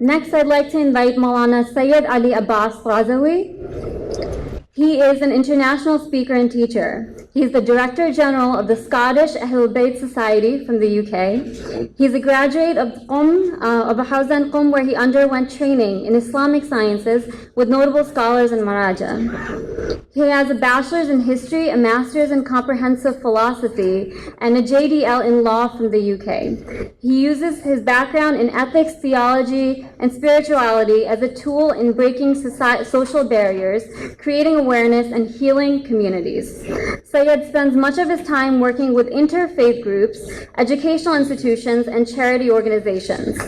Next, I'd like to invite Maulana Sayyid Ali Abbas Razawi. He is an international speaker and teacher. He's the Director General of the Scottish Ahlul Society from the UK. He's a graduate of Hussain, where he underwent training in Islamic sciences with notable scholars in Maraja. He has a bachelor's in history, a master's in comprehensive philosophy, and a JDL in law from the UK. He uses his background in ethics, theology, and spirituality as a tool in breaking social barriers, creating awareness, and healing communities. Sayyid spends much of his time working with interfaith groups, educational institutions, and charity organizations.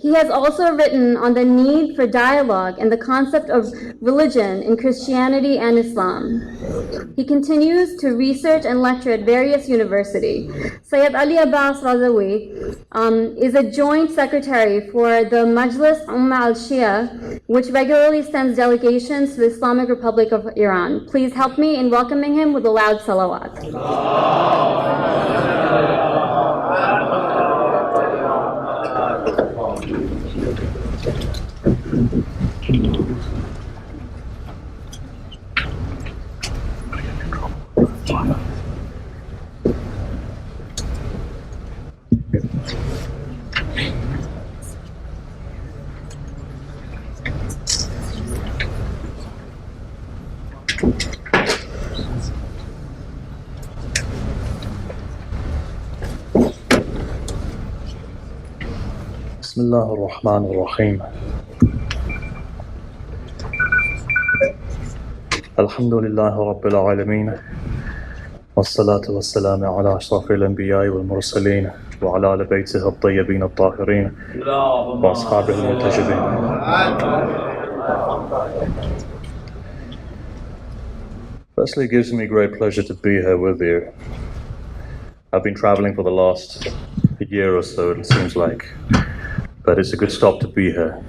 He has also written on the need for dialogue and the concept of religion in Christianity and Islam. He continues to research and lecture at various universities. Sayyid Ali Abbas Razawi is a joint secretary for the Majlis Umma al-Shia, which regularly sends delegations to the Islamic Republic of Iran. Please help me in welcoming him with a loud salawat. بسم الله الرحمن الرحيم الحمد لله رب العالمين والصلاة والسلام على أشرف الأنبياء والمرسلين وعلى آل بيته الطيبين الطاهرين وأصحابه المنتجبين. Firstly, it gives me great pleasure to be here with you. I've been traveling for the last year or so, it seems like. But it's a good stop to be here,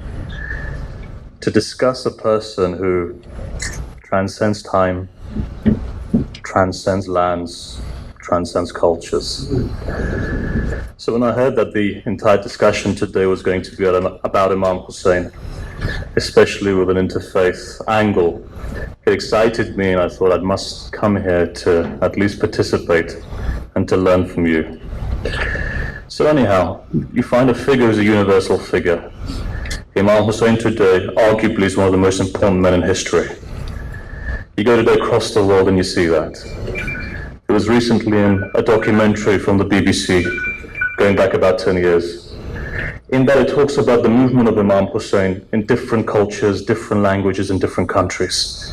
to discuss a person who transcends time, transcends lands, transcends cultures. So when I heard that the entire discussion today was going to be about Imam Husain, especially with an interfaith angle, it excited me, and I thought I must come here to at least participate and to learn from you. So anyhow, you find a figure as a universal figure. Imam Husain today arguably is one of the most important men in history. You go today across the world and you see that. It was recently in a documentary from the BBC, going back about 10 years. In that it talks about the movement of Imam Husain in different cultures, different languages, in different countries.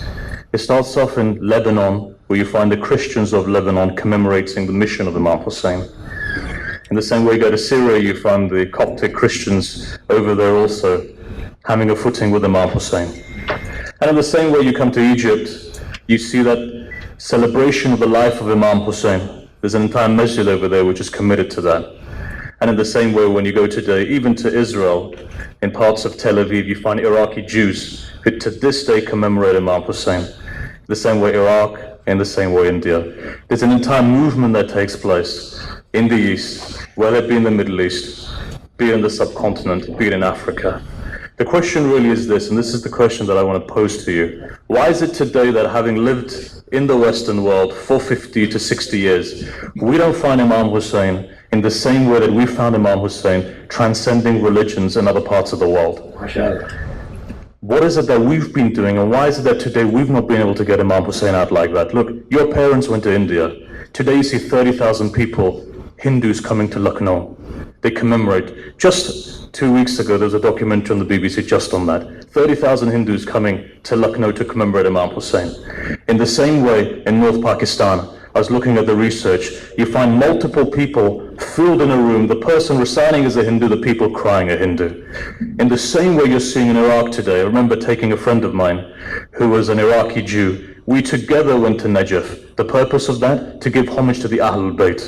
It starts off in Lebanon, where you find the Christians of Lebanon commemorating the mission of Imam Husain. In the same way you go to Syria, you find the Coptic Christians over there also having a footing with Imam Husain. And in the same way you come to Egypt, you see that celebration of the life of Imam Husain. There's an entire masjid over there which is committed to that. And in the same way when you go today, even to Israel, in parts of Tel Aviv, you find Iraqi Jews who to this day commemorate Imam Husain. The same way Iraq, in the same way India. There's an entire movement that takes place in the East, whether it be in the Middle East, be it in the subcontinent, be it in Africa. The question really is this, and this is the question that I want to pose to you. Why is it today that having lived in the Western world for 50 to 60 years, we don't find Imam Husain in the same way that we found Imam Husain transcending religions in other parts of the world? What is it that we've been doing, and why is it that today we've not been able to get Imam Husain out like that? Look, your parents went to India. Today you see 30,000 people, Hindus, coming to Lucknow. They commemorate. Just 2 weeks ago, there was a documentary on the BBC just on that. 30,000 Hindus coming to Lucknow to commemorate Imam Husain. In the same way, in North Pakistan, I was looking at the research, you find multiple people filled in a room, the person reciting is a Hindu, the people crying a Hindu. In the same way you're seeing in Iraq today, I remember taking a friend of mine who was an Iraqi Jew. We together went to Najaf. The purpose of that? To give homage to the Ahlul Bayt.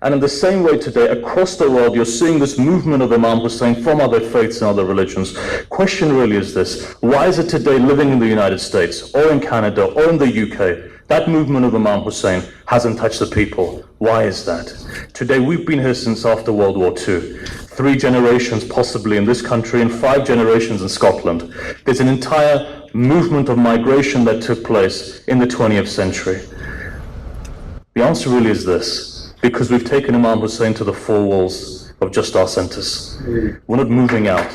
And in the same way today, across the world, you're seeing this movement of Imam Husain from other faiths and other religions. Question really is this: why is it today, living in the United States, or in Canada, or in the UK, that movement of Imam Husain hasn't touched the people? Why is that? Today, we've been here since after World War II. 3 generations possibly in this country and 5 generations in Scotland. There's an entire movement of migration that took place in the 20th century. The answer really is this: because we've taken Imam Husain to the 4 walls of just our centers. We're not moving out.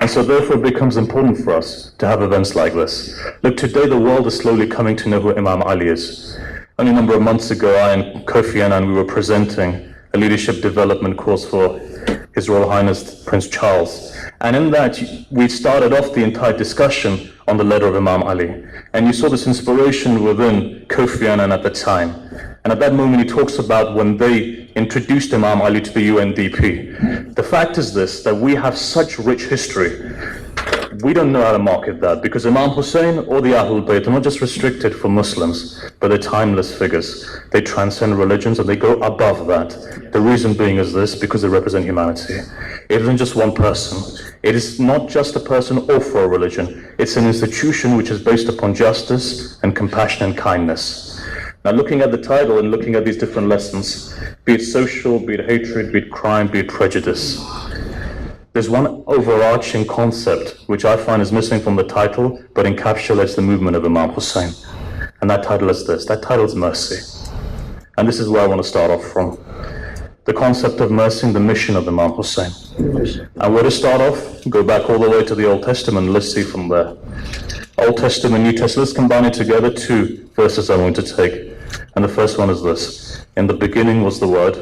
And so therefore it becomes important for us to have events like this. Look, today the world is slowly coming to know who Imam Ali is. Only a number of months ago, I and Kofi Annan, we were presenting a leadership development course for His Royal Highness Prince Charles. And in that, we started off the entire discussion on the letter of Imam Ali. And you saw this inspiration within Kofi Annan at the time. And at that moment, he talks about when they introduced Imam Ali to the UNDP. The fact is this, that we have such rich history. We don't know how to market that, because Imam Husain or the Ahlul Bayt are not just restricted for Muslims, but they're timeless figures. They transcend religions and they go above that. The reason being is this: because they represent humanity. It isn't just one person. It is not just a person or for a religion. It's an institution which is based upon justice and compassion and kindness. Now, looking at the title and looking at these different lessons, be it social, be it hatred, be it crime, be it prejudice, there's one overarching concept which I find is missing from the title, but encapsulates the movement of Imam Husain. And that title is this: that title is mercy. And this is where I want to start off from. The concept of mercy and the mission of Imam Husain. And where to start off? Go back all the way to the Old Testament. Let's see from there. Old Testament, New Testament. Let's combine it together. 2 verses I'm going to take. And the first one is this: in the beginning was the Word,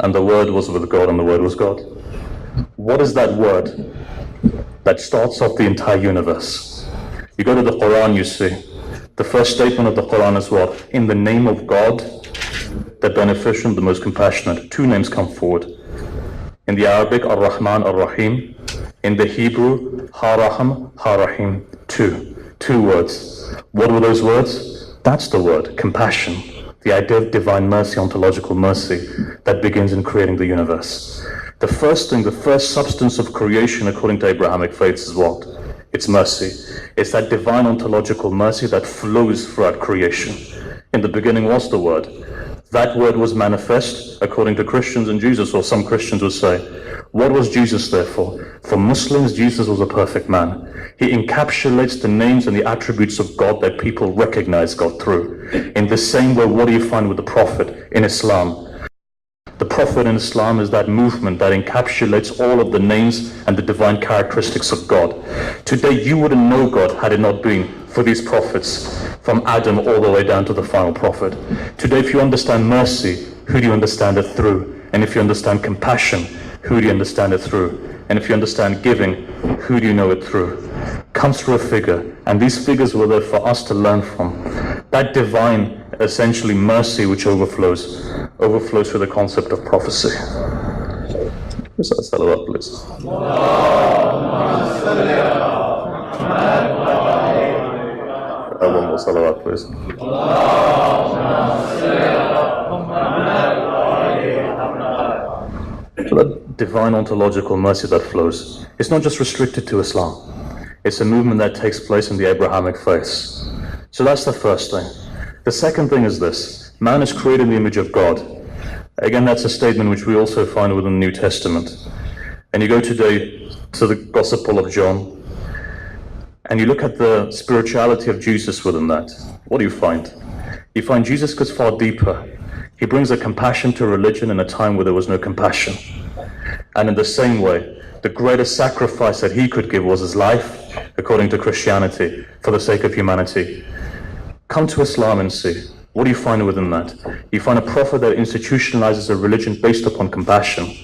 and the Word was with God, and the Word was God. What is that word that starts off the entire universe? You go to the Quran, you see, the first statement of the Quran is what? In the name of God, the beneficent, the most compassionate. 2 names come forward. In the Arabic, Ar-Rahman, Ar-Rahim. In the Hebrew, Ha-Raham, Ha-Rahim. 2 words. What were those words? That's the word, compassion. The idea of divine mercy, ontological mercy, that begins in creating the universe. The first thing, the first substance of creation according to Abrahamic faiths is what? It's mercy. It's that divine ontological mercy that flows throughout creation. In the beginning was the Word. That Word was manifest according to Christians and Jesus, or some Christians would say. What was Jesus there for? For Muslims, Jesus was a perfect man. He encapsulates the names and the attributes of God that people recognize God through. In the same way, what do you find with the Prophet in Islam? The Prophet in Islam is that movement that encapsulates all of the names and the divine characteristics of God. Today, you wouldn't know God had it not been for these prophets, from Adam all the way down to the final prophet. Today, if you understand mercy, who do you understand it through? And if you understand compassion, who do you understand it through? And if you understand giving, who do you know it through? Comes through a figure, and these figures were there for us to learn from. That divine, essentially mercy which overflows through the concept of prophecy. Let's say salawat, please. One more salawat, please. So that divine ontological mercy that flows, it's not just restricted to Islam. It's a movement that takes place in the Abrahamic faiths. So that's the first thing. The second thing is this: man is created in the image of God. Again, that's a statement which we also find within the New Testament. And you go today to the Gospel of John, and you look at the spirituality of Jesus within that. What do you find? You find Jesus goes far deeper. He brings a compassion to religion in a time where there was no compassion. And in the same way, the greatest sacrifice that he could give was his life, according to Christianity, for the sake of humanity. Come to Islam and see. What do you find within that? You find a prophet that institutionalizes a religion based upon compassion.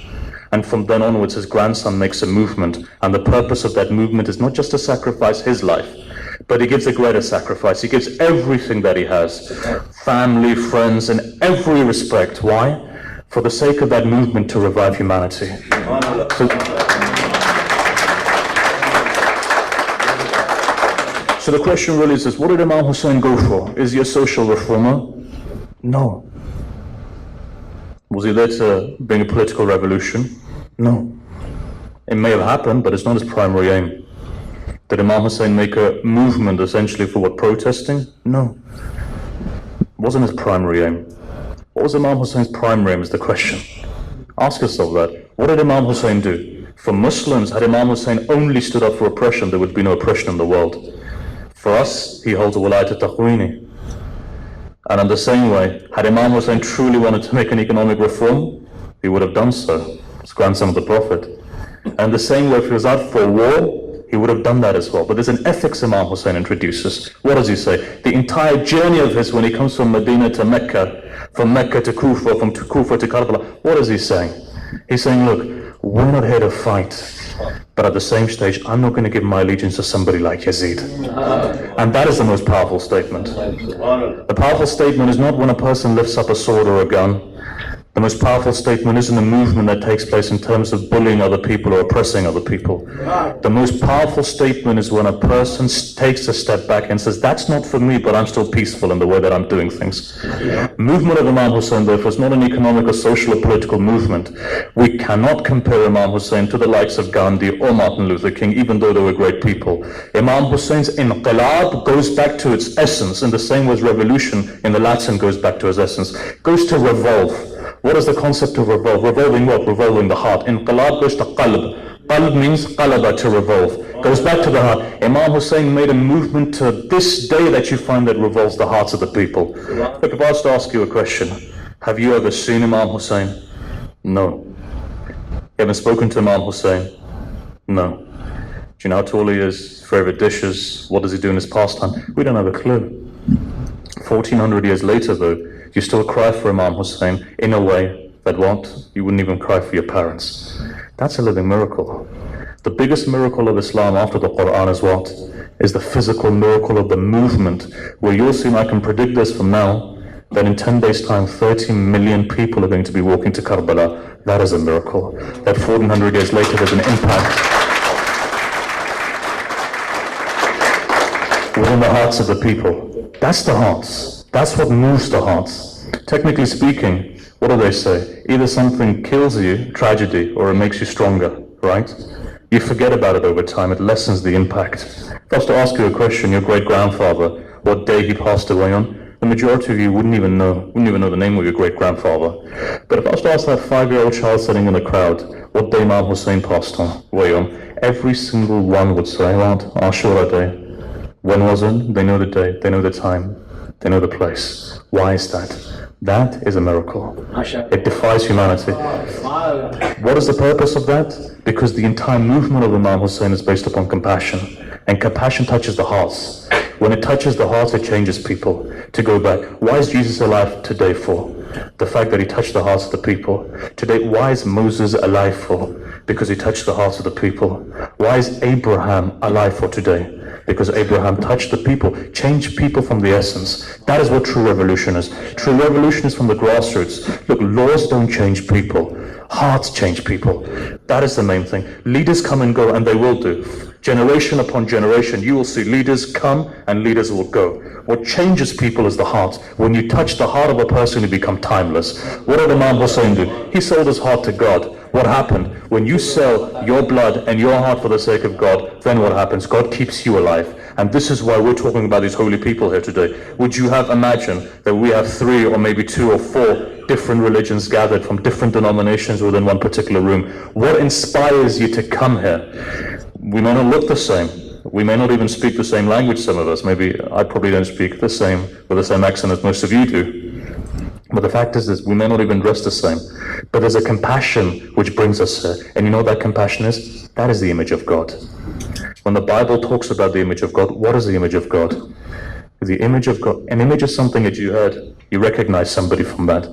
And from then onwards, his grandson makes a movement. And the purpose of that movement is not just to sacrifice his life, but he gives a greater sacrifice. He gives everything that he has. Family, friends, in every respect. Why? For the sake of that movement to revive humanity. So the question really is this: what did Imam Husain go for? Is he a social reformer? No. Was he there to bring a political revolution? No. It may have happened, but it's not his primary aim. Did Imam Husain make a movement essentially for what, protesting? No. It wasn't his primary aim. What was Imam Husain's primary aim is the question. Ask yourself that. What did Imam Husain do? For Muslims, had Imam Husain only stood up for oppression, there would be no oppression in the world. For us, he holds a wilayat al-taqwini. And in the same way, had Imam Husain truly wanted to make an economic reform, he would have done so, as grandson of the Prophet. And the same way, if he was out for war, he would have done that as well. But there's an ethics Imam Husain introduces. What does he say? The entire journey of his, when he comes from Medina to Mecca, from Mecca to Kufa, from Kufa to Karbala, what is he saying? He's saying, look, we're not here to fight, but at the same stage, I'm not going to give my allegiance to somebody like Yazid. And that is the most powerful statement. The powerful statement is not when a person lifts up a sword or a gun. The most powerful statement isn't the movement that takes place in terms of bullying other people or oppressing other people. The most powerful statement is when a person takes a step back and says, that's not for me, but I'm still peaceful in the way that I'm doing things. Movement of Imam Husain, therefore, is not an economic or social or political movement. We cannot compare Imam Husain to the likes of Gandhi or Martin Luther King, even though they were great people. Imam Husain's inqilab goes back to its essence in the same way as revolution in the Latin goes back to its essence. Goes to revolve. What is the concept of revolve? Revolving what? Revolving the heart. Inqilab goes to qalb. Qalb means qalaba, to revolve. Goes back to the heart. Imam Husain made a movement to this day that you find that revolves the hearts of the people. Look, if I was to ask you a question, have you ever seen Imam Husain? No. You haven't spoken to Imam Husain? No. Do you know how tall he is? Favorite dishes? What does he do in his pastime? We don't have a clue. 1400 years later though, you still cry for Imam Husain in a way that what? You wouldn't even cry for your parents. That's a living miracle. The biggest miracle of Islam after the Quran is what? Is the physical miracle of the movement, where you'll see, and I can predict this from now, that in 10 days time 30 million people are going to be walking to Karbala. That is a miracle. That 1400 years later there's an impact within the hearts of the people. That's the hearts. That's what moves the hearts. Technically speaking, what do they say? Either something kills you, tragedy, or it makes you stronger, right? You forget about it over time, it lessens the impact. If I was to ask you a question, your great-grandfather, what day he passed away on, the majority of you wouldn't even know the name of your great-grandfather. But if I was to ask that 5-year-old child sitting in the crowd, what day Imam Husain passed away on, every single one would say, what? Ashura Day. When was it? They know the day, they know the time. They know the place. Why is that? That is a miracle. It defies humanity. What is the purpose of that? Because the entire movement of Imam Husain is based upon compassion. And compassion touches the hearts. When it touches the hearts, it changes people. To go back, why is Jesus alive today for? The fact that he touched the hearts of the people. Today, why is Moses alive for? Because he touched the hearts of the people. Why is Abraham alive for today? Because Abraham touched the people, changed people from the essence. That is what true revolution is. True revolution is from the grassroots. Look, laws don't change people. Hearts change people. That is the main thing. Leaders come and go, and they will do. Generation upon generation, you will see leaders come and leaders will go. What changes people is the heart. When you touch the heart of a person, you become timeless. What did Imam Husain do? He sold his heart to God. What happened? When you sell your blood and your heart for the sake of God, then what happens? God keeps you alive. And this is why we're talking about these holy people here today. Would you have imagined that we have 3 or maybe 2 or 4 different religions gathered from different denominations within one particular room? What inspires you to come here? We may not look the same. We may not even speak the same language, some of us. Maybe I probably don't speak the same, with the same accent as most of you do. But the fact is this, we may not even dress the same. But there's a compassion which brings us here. And you know what that compassion is? That is the image of God. When the Bible talks about the image of God, what is the image of God? The image of God. An image is something that you heard. You recognize somebody from that.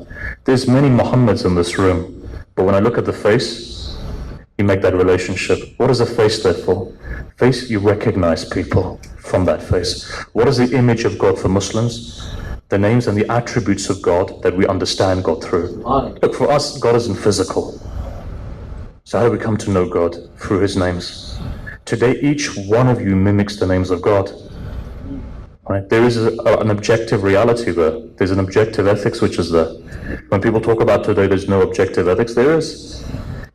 There's many Muhammads in this room. But when I look at the face, you make that relationship. What is the face there for? Face, you recognize people from that face. What is the image of God for Muslims? The names and the attributes of God that we understand God through. Look, for us, God isn't physical. So how do we come to know God? Through his names. Today, each one of you mimics the names of God. Right? There is an objective reality there. There's an objective ethics which is there. When people talk about today there's no objective ethics, there is.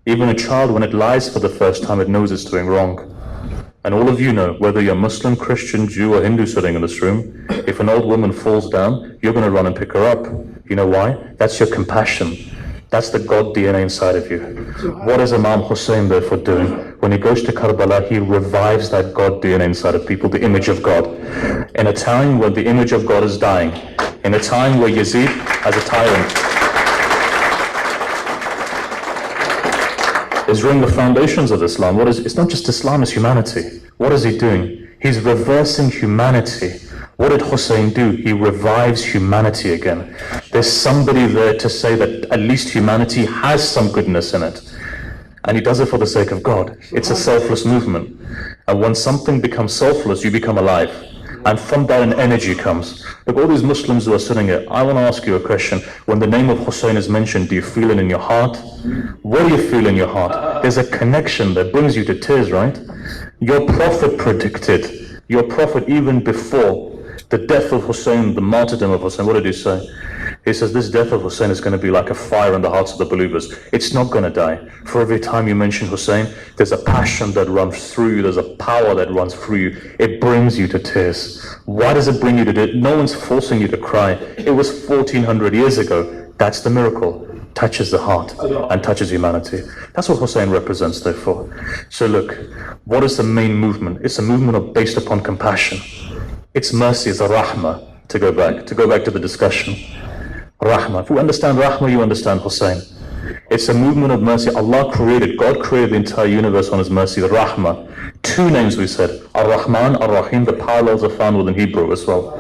Even a child, when it lies for the first time, it knows it's doing wrong. And all of you know, whether you're Muslim, Christian, Jew, or Hindu sitting in this room, if an old woman falls down, you're going to run and pick her up. You know why? That's your compassion. That's the God DNA inside of you. What is Imam Husain therefore doing? When he goes to Karbala, he revives that God DNA inside of people, the image of God. In a time when the image of God is dying, in a time where Yazid, as a tyrant, is laying the foundations of Islam. It's not just Islam, it's humanity. What is he doing? He's reversing humanity. What did Hussain do? He revives humanity again. There's somebody there to say that at least humanity has some goodness in it. And he does it for the sake of God. It's a selfless movement. And when something becomes selfless, you become alive. And from that an energy comes. Look, all these Muslims who are sitting here, I want to ask you a question. When the name of Hussain is mentioned, do you feel it in your heart? What do you feel in your heart? There's a connection that brings you to tears, right? Your prophet predicted, your prophet even before the death of Hussain, the martyrdom of Hussain, what did he say? He says, this death of Hussain is going to be like a fire in the hearts of the believers. It's not going to die. For every time you mention Hussain, there's a passion that runs through you. There's a power that runs through you. It brings you to tears. Why does it bring you to tears? No one's forcing you to cry. It was 1400 years ago. That's the miracle. Touches the heart and touches humanity. That's what Hussain represents, therefore. So look, what is the main movement? It's a movement based upon compassion. It's mercy, it's a rahmah, to go back to the discussion. Rahmah. If you understand Rahmah, you understand Hussain. It's a movement of mercy. God created the entire universe on His mercy, the Rahmah. Two names we said, Ar-Rahman, Ar-Rahim. The parallels are found within Hebrew as well.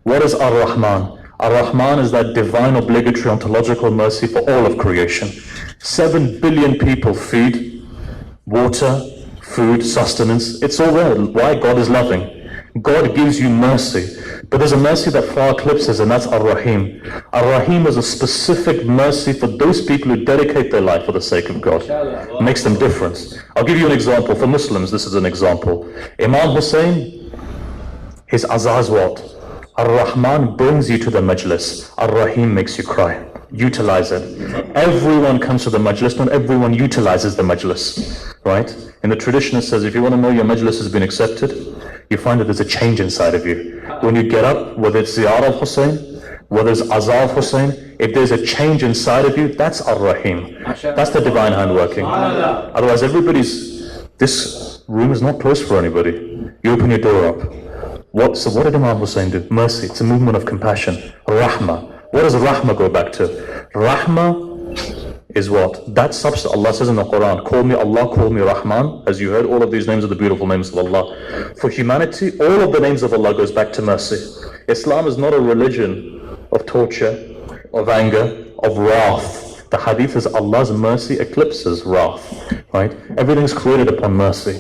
What is Ar-Rahman? Ar-Rahman is that divine, obligatory, ontological mercy for all of creation. 7 billion people feed, water, food, sustenance. It's all there. Why? God is loving. God gives you mercy. But there's a mercy that far eclipses, and that's Ar-Rahim. Ar-Rahim is a specific mercy for those people who dedicate their life for the sake of God. It makes them different. I'll give you an example. For Muslims, this is an example. Imam Husain, his azah is what? Ar-Rahman brings you to the majlis. Ar-Rahim makes you cry. Utilize it. Everyone comes to the majlis, not everyone utilizes the majlis. Right? In the tradition it says, if you want to know your majlis has been accepted, you find that there's a change inside of you. When you get up, whether it's ziyarah of Hussain, whether it's azah of Hussain, if there's a change inside of you, that's Ar-Rahim. That's the divine hand working. Otherwise, this room is not closed for anybody. You open your door up. So what did Imam Husain do? Mercy. It's a movement of compassion. Rahmah. What does Rahmah go back to? Rahmah is what? That substance. Allah says in the Quran, call me Allah, call me Rahman. As you heard, all of these names are the beautiful names of Allah. For humanity, all of the names of Allah goes back to mercy. Islam is not a religion of torture, of anger, of wrath. The hadith is Allah's mercy eclipses wrath. Right? Everything's created upon mercy.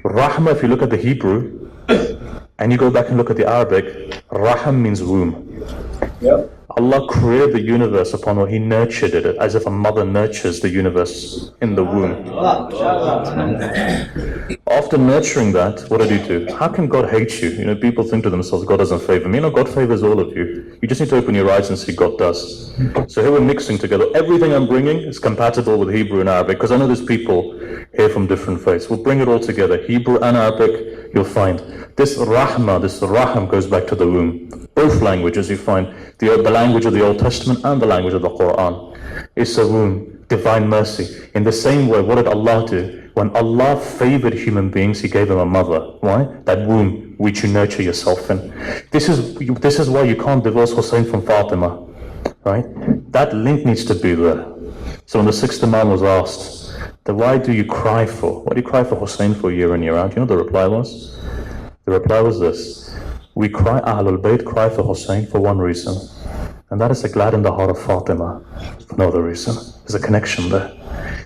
Rahmah, if you look at the Hebrew, and you go back and look at the Arabic, Raham means womb. Yep. Allah created the universe upon what He nurtured it, as if a mother nurtures the universe in the womb. After nurturing that, what did He do? How can God hate you? People think to themselves, God doesn't favor me. God favors all of you. You just need to open your eyes and see God does. So here we're mixing together. Everything I'm bringing is compatible with Hebrew and Arabic, because I know there's people here from different faiths. We'll bring it all together. Hebrew and Arabic, you'll find. This Rahmah, this Raham goes back to the womb. Both languages you find. The language of the Old Testament and the language of the Quran. It's a womb, divine mercy. In the same way, what did Allah do? When Allah favored human beings, He gave them a mother. Why? That womb which you nurture yourself in. This is why you can't divorce Hussain from Fatima. Right? That link needs to be there. So when the sixth Imam was asked, why do you cry for? Why do you cry for Hussain for year in, year out? You know what the reply was? The reply was this: we cry, Ahlul Bayt cry for Hussain for one reason, and that is to gladden the heart of Fatima for no other reason. There's a connection there.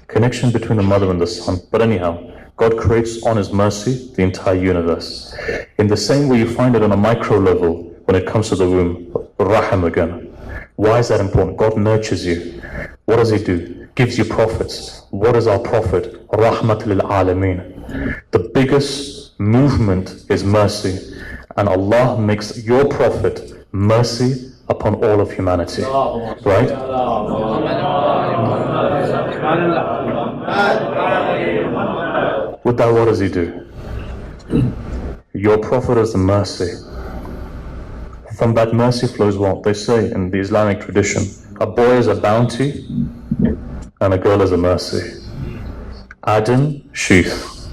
Connection between the mother and the son. But anyhow, God creates on His mercy the entire universe. In the same way you find it on a micro level when it comes to the womb. Raham again. Why is that important? God nurtures you. What does He do? Gives you prophets. What is our prophet? Rahmat lil alameen. The biggest movement is mercy. And Allah makes your prophet mercy upon all of humanity. Right? With that, what does He do? Your prophet is the mercy. From that mercy flows what? They say in the Islamic tradition, a boy is a bounty and a girl is a mercy. Adam, Sheath.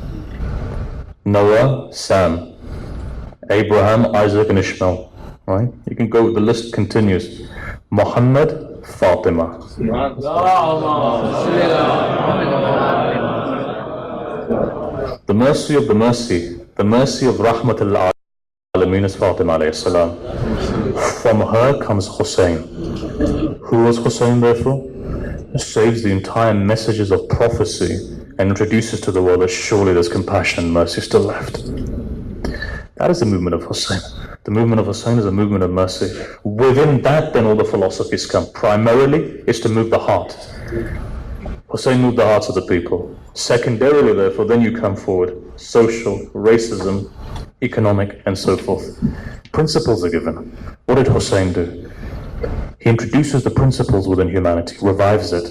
Noah, Sam. Abraham, Isaac, and Ishmael. Right? You can go, the list continues. Muhammad, Fatima. The mercy of the mercy of Rahmat al-Alameen is Fatima alayhi salam. From her comes Hussain. Who was Hussain therefore? Saves the entire messages of prophecy and introduces to the world that surely there's compassion and mercy still left. That is the movement of Hussain. The movement of Hussain is a movement of mercy. Within that, then all the philosophies come. Primarily, it's to move the heart. Hussain moved the hearts of the people. Secondarily, therefore, then you come forward. Social, racism, economic, and so forth. Principles are given. What did Hussain do? He introduces the principles within humanity, revives it.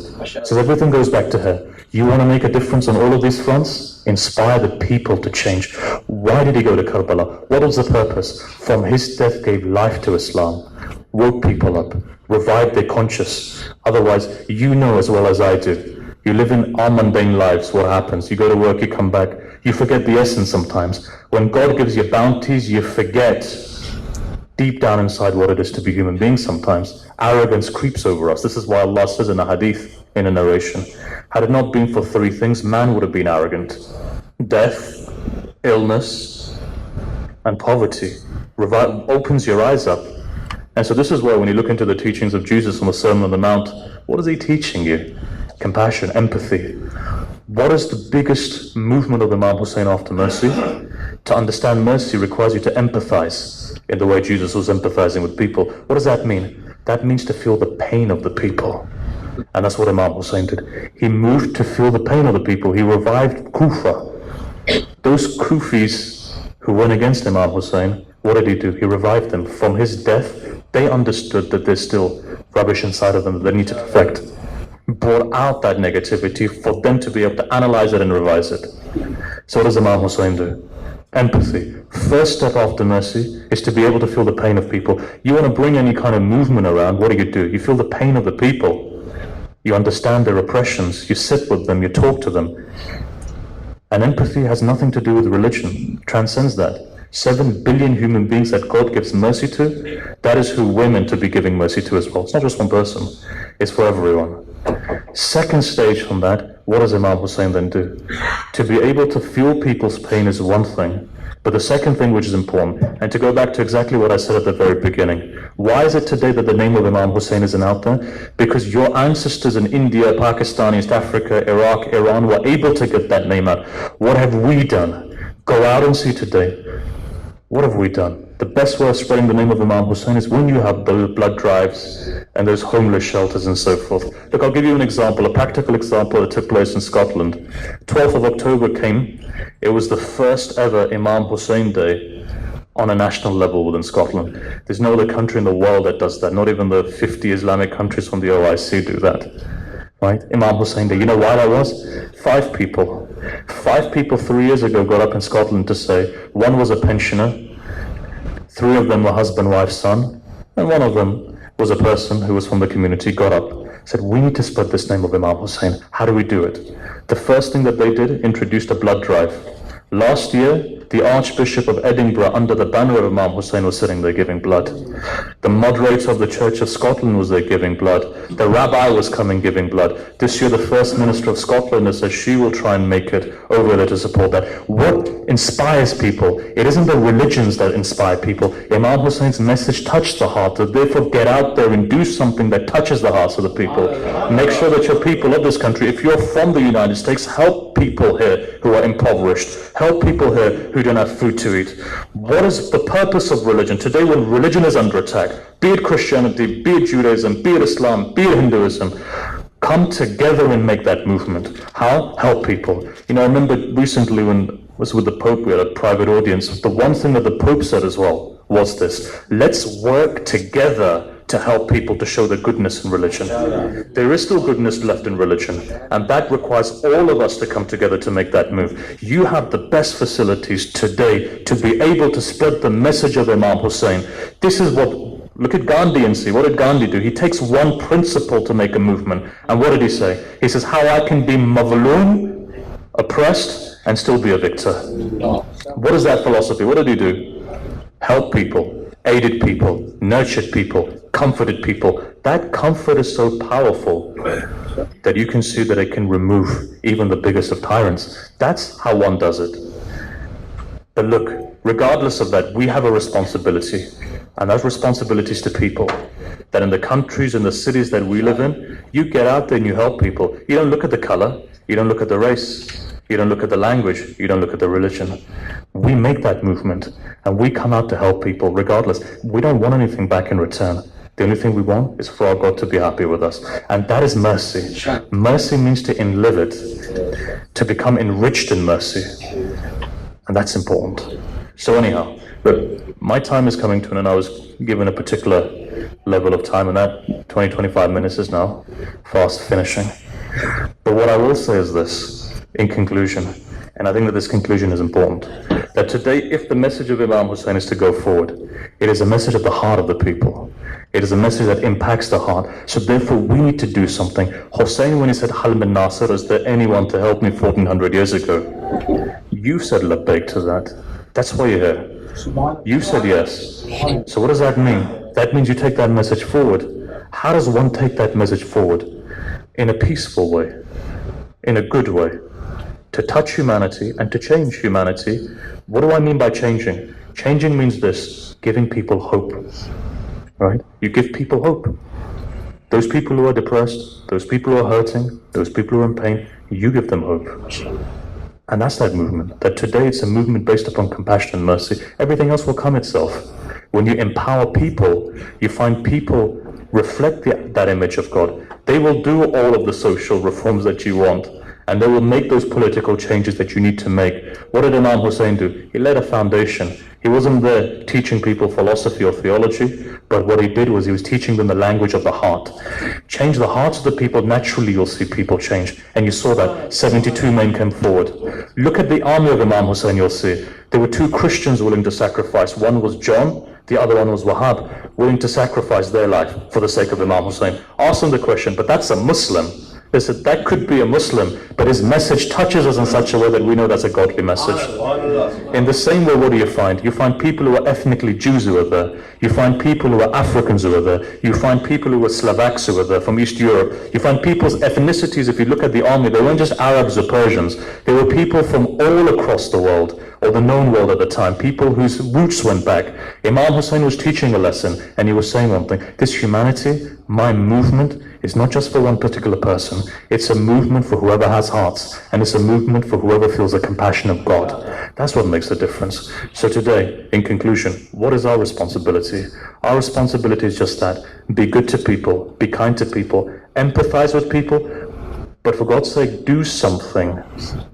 So everything goes back to her. You want to make a difference on all of these fronts? Inspire the people to change. Why did he go to Karbala? What was the purpose? From his death gave life to Islam, woke people up, revived their conscience. Otherwise, you know as well as I do, you live in our mundane lives, what happens? You go to work, you come back, you forget the essence sometimes. When God gives you bounties, you forget deep down inside what it is to be human beings sometimes. Arrogance creeps over us. This is why Allah says in a hadith, in a narration, had it not been for three things, man would have been arrogant. Death, illness, and poverty. Opens your eyes up. And so this is why when you look into the teachings of Jesus on the Sermon on the Mount, what is he teaching you? Compassion, empathy. What is the biggest movement of Imam Husain after mercy? To understand mercy requires you to empathize in the way Jesus was empathizing with people. What does that mean? That means to feel the pain of the people. And that's what Imam Husain did. He moved to feel the pain of the people. He revived Kufa. Those Kufis who went against Imam Husain, what did he do? He revived them. From his death, they understood that there's still rubbish inside of them that they need to perfect. Brought out that negativity for them to be able to analyze it and revise it. So what does Imam Husain do? Empathy. First step after mercy is to be able to feel the pain of people. You want to bring any kind of movement around, what do? You feel the pain of the people. You understand their oppressions, you sit with them, you talk to them. And empathy has nothing to do with religion, it transcends that. 7 billion human beings that God gives mercy to, that is who we're meant to be giving mercy to as well. It's not just one person, it's for everyone. Second stage from that, what does Imam Husain then do? To be able to feel people's pain is one thing, but the second thing which is important, and to go back to exactly what I said at the very beginning, why is it today that the name of Imam Husain isn't out there? Because your ancestors in India, Pakistan, East Africa, Iraq, Iran were able to get that name out. What have we done? Go out and see today. What have we done? The best way of spreading the name of Imam Husain is when you have those blood drives and those homeless shelters and so forth. Look, I'll give you an example, a practical example that took place in Scotland. 12th of October came. It was the first ever Imam Husain Day on a national level within Scotland. There's no other country in the world that does that. Not even the 50 Islamic countries from the OIC do that. Right? Imam Husain Day. You know why that was? 5 people. 5 people 3 years ago got up in Scotland to say, one was a pensioner, 3 of them were husband, wife, son, and one of them was a person who was from the community, got up, said, we need to spread this name of Imam Husain. How do we do it? The first thing that they did, introduced a blood drive. Last year, the Archbishop of Edinburgh, under the banner of Imam Husain, was sitting there giving blood. The moderator of the Church of Scotland was there giving blood. The rabbi was coming giving blood. This year, the First Minister of Scotland has said she will try and make it over there to support that. What inspires people? It isn't the religions that inspire people. Imam Husain's message touched the heart. So therefore, get out there and do something that touches the hearts of the people. Make sure that your people of this country, if you're from the United States, help people here who are impoverished. Help people here who don't have food to eat. What is the purpose of religion? Today when religion is under attack, be it Christianity, be it Judaism, be it Islam, be it Hinduism, come together and make that movement. How? Help people. You know, I remember recently when I was with the Pope, we had a private audience. The one thing that the Pope said as well was this: let's work together to help people to show the goodness in religion. There is still goodness left in religion, and that requires all of us to come together to make that move. You have the best facilities today to be able to spread the message of Imam Husain. This is what, look at Gandhi and see, what did Gandhi do? He takes one principle to make a movement, and what did he say? He says, how I can be mavloon, oppressed, and still be a victor. What is that philosophy? What did he do? Help people, aided people, nurtured people, comforted people. That comfort is so powerful that you can see that it can remove even the biggest of tyrants. That's how one does it. But look, regardless of that, we have a responsibility, and that responsibility is to people. That in the countries and the cities that we live in, you get out there and you help people. You don't look at the color, you don't look at the race, you don't look at the language, you don't look at the religion. We make that movement, and we come out to help people regardless. We don't want anything back in return. The only thing we want is for our God to be happy with us. And that is mercy. Mercy means to live it, to become enriched in mercy. And that's important. So anyhow, but my time is coming to an end. I was given a particular level of time, and that 20-25 minutes is now fast finishing. But what I will say is this, in conclusion, and I think that this conclusion is important, that today, if the message of Imam Husain is to go forward, it is a message at the heart of the people. It is a message that impacts the heart. So therefore, we need to do something. Hussain, when he said, Hal min Nasir, is there anyone to help me 1400 years ago? You said labbaik to that. That's why you're here. You said yes. So what does that mean? That means you take that message forward. How does one take that message forward? In a peaceful way, in a good way, to touch humanity and to change humanity. What do I mean by changing? Changing means this, giving people hope, right? You give people hope. Those people who are depressed, those people who are hurting, those people who are in pain, you give them hope. And that's that movement, that today it's a movement based upon compassion and mercy. Everything else will come itself. When you empower people, you find people reflect that image of God. They will do all of the social reforms that you want, and they will make those political changes that you need to make. What did Imam Husain do? He laid a foundation. He wasn't there teaching people philosophy or theology, but what he did was he was teaching them the language of the heart. Change the hearts of the people, naturally you'll see people change. And you saw that 72 men came forward. Look at the army of Imam Husain, you'll see. There were two Christians willing to sacrifice. One was John, the other one was Wahab, willing to sacrifice their life for the sake of Imam Husain. Ask them the question, but that's a Muslim. They said, that could be a Muslim, but his message touches us in such a way that we know that's a godly message. In the same way, what do you find? You find people who are ethnically Jews who are there. You find people who are Africans who are there. You find people who are Slovaks who are there from East Europe. You find people's ethnicities, if you look at the army, they weren't just Arabs or Persians. They were people from all across the world, or the known world at the time, people whose roots went back. Imam Husain was teaching a lesson, and he was saying one thing, this humanity, my movement, is not just for one particular person. It's a movement for whoever has hearts, and it's a movement for whoever feels the compassion of God. That's what makes the difference. So today, in conclusion, what is our responsibility? Our responsibility is just that. Be good to people, be kind to people, empathize with people, but for God's sake, do something.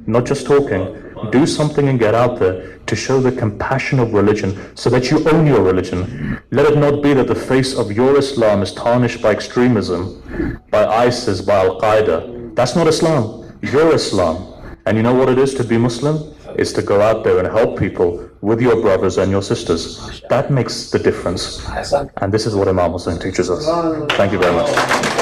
Not just talking. Do something and get out there to show the compassion of religion so that you own your religion. Let it not be that the face of your Islam is tarnished by extremism, by ISIS, by Al-Qaeda. That's not Islam. You're Islam. And you know what it is to be Muslim? It's to go out there and help people with your brothers and your sisters. That makes the difference. And this is what Imam Husain teaches us. Thank you very much.